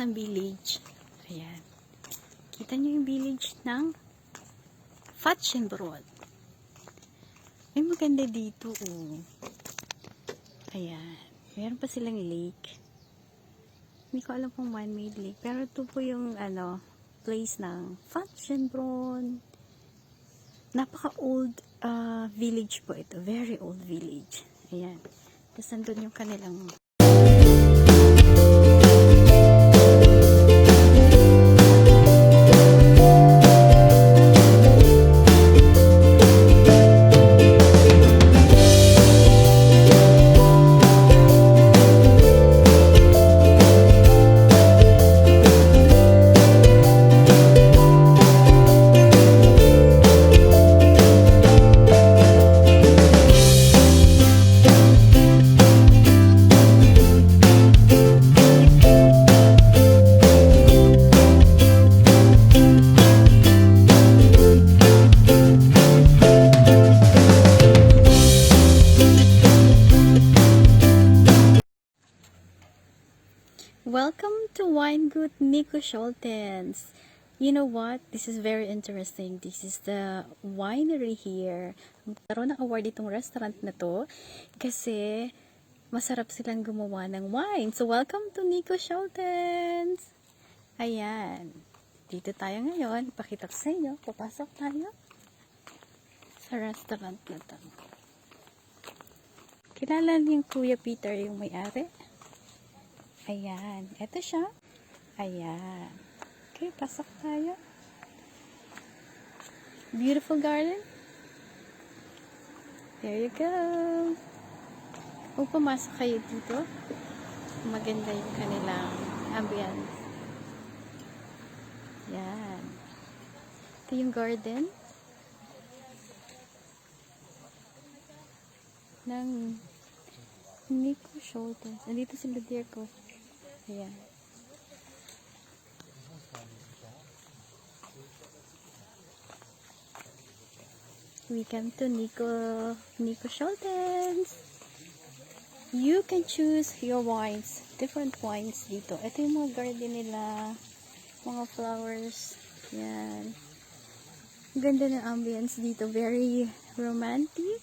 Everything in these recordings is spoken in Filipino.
ng village. Ayan. Kita nyo yung village ng Fatschenbrod. Ay, maganda dito, oh. Ayan. Meron pa silang lake. Hindi ko alam kung man-made lake. Pero ito po yung, place ng Fatschenbrod. Napaka-old village po ito. Very old village. Ayan. Tapos nandun yung kanilang Welcome to Winegut Nico Scholtens. You know what? This is very interesting. This is the winery here. Magkaroon ng award itong restaurant na to kasi masarap silang gumawa ng wine. So, welcome to Nico Scholtens. Ayan. Dito tayo ngayon. Ipakita ko sa inyo. Papasok tayo sa restaurant na to. Kilala niyo yung Kuya Peter, yung may-ari? Ayan. Ito siya. Ayan. Okay, pasok tayo. Beautiful garden. There you go. Kung pumasok kayo dito, maganda yung kanilang ambience. Ayan. Ito yung garden ng Nico Scholtens. Andito sila dear ko. Ayan. We come to Nico Scholtens. You can choose your wines. Different wines dito. Ito yung mga garden nila. Mga flowers. Ayan. Ganda ng ambience dito. Very romantic.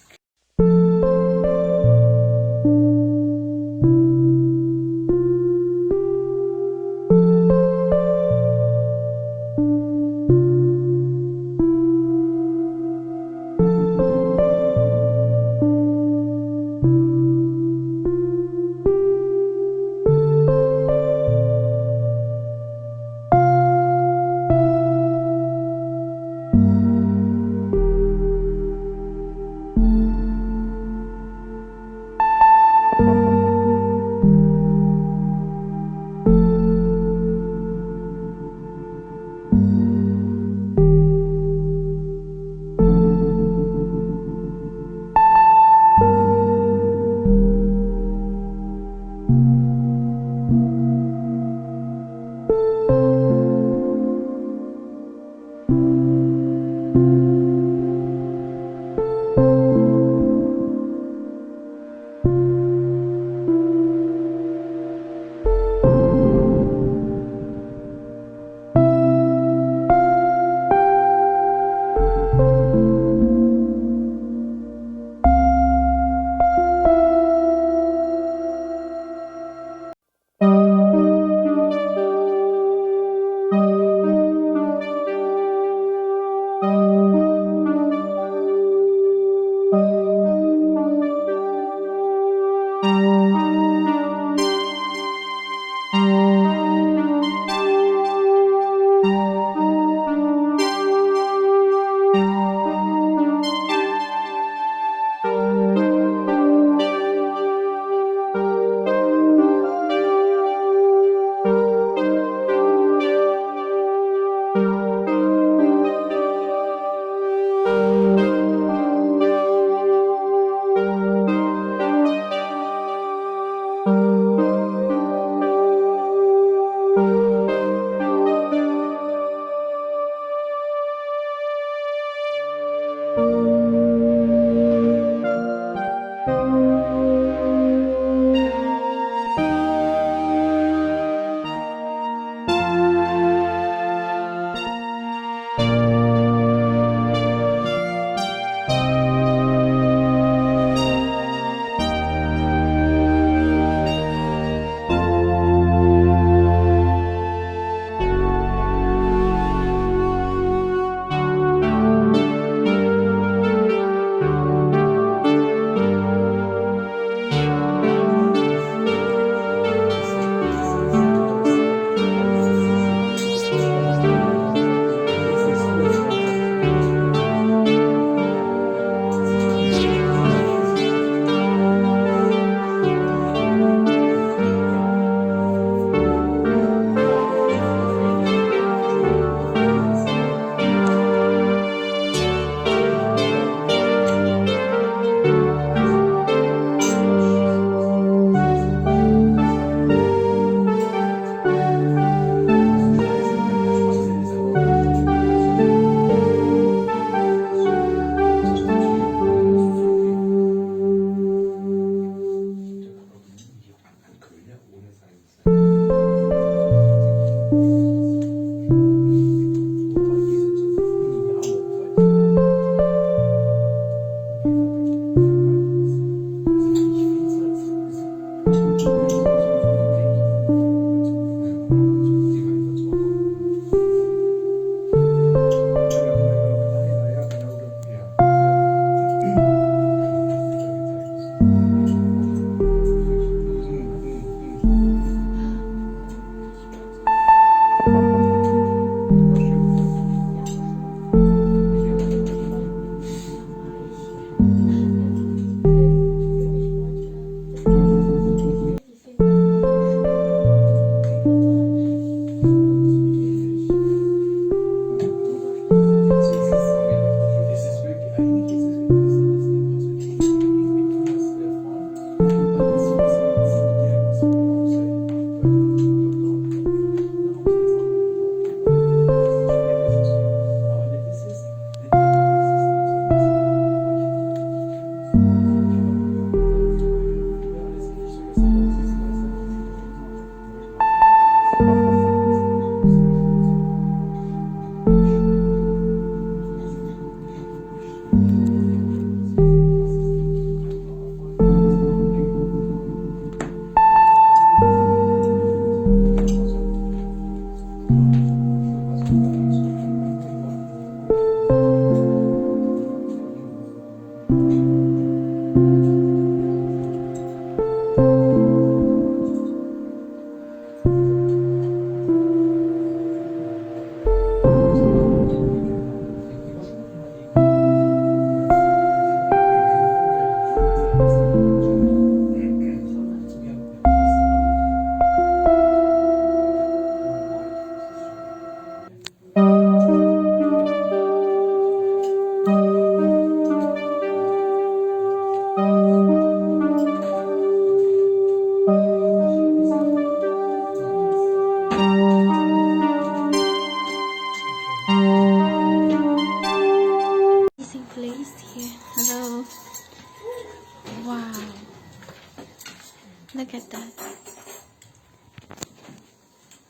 Look at that.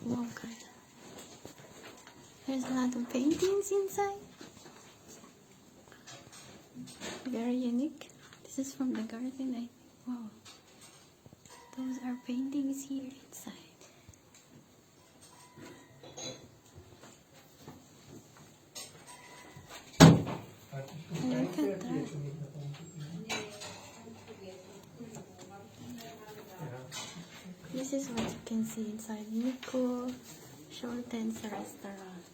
Wow, guys. There's a lot of paintings inside. Very unique. This is from the garden, I think. Wow. Those are paintings here inside. Look at that. This is what you can see inside Nico Scholtens restaurant.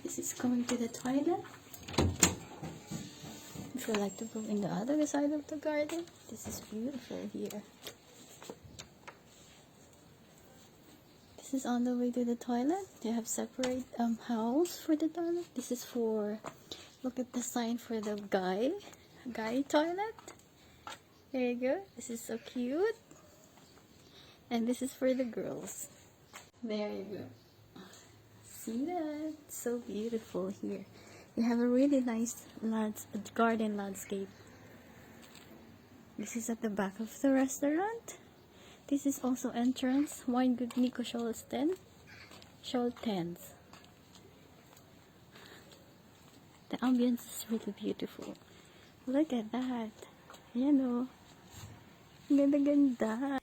This is going to the toilet. If you like to go in the other side of the garden, this is beautiful here. This is on the way to the toilet. They have separate house for the toilet. This is for, look at the sign for the guy toilet. There you go. This is so cute. And this is for the girls. There you go. See that? So beautiful here. We have a really nice garden landscape. This is at the back of the restaurant. This is also entrance. Winegut Nico Scholstens. The ambience is really beautiful. Look at that. Ayan o. Ganda-ganda.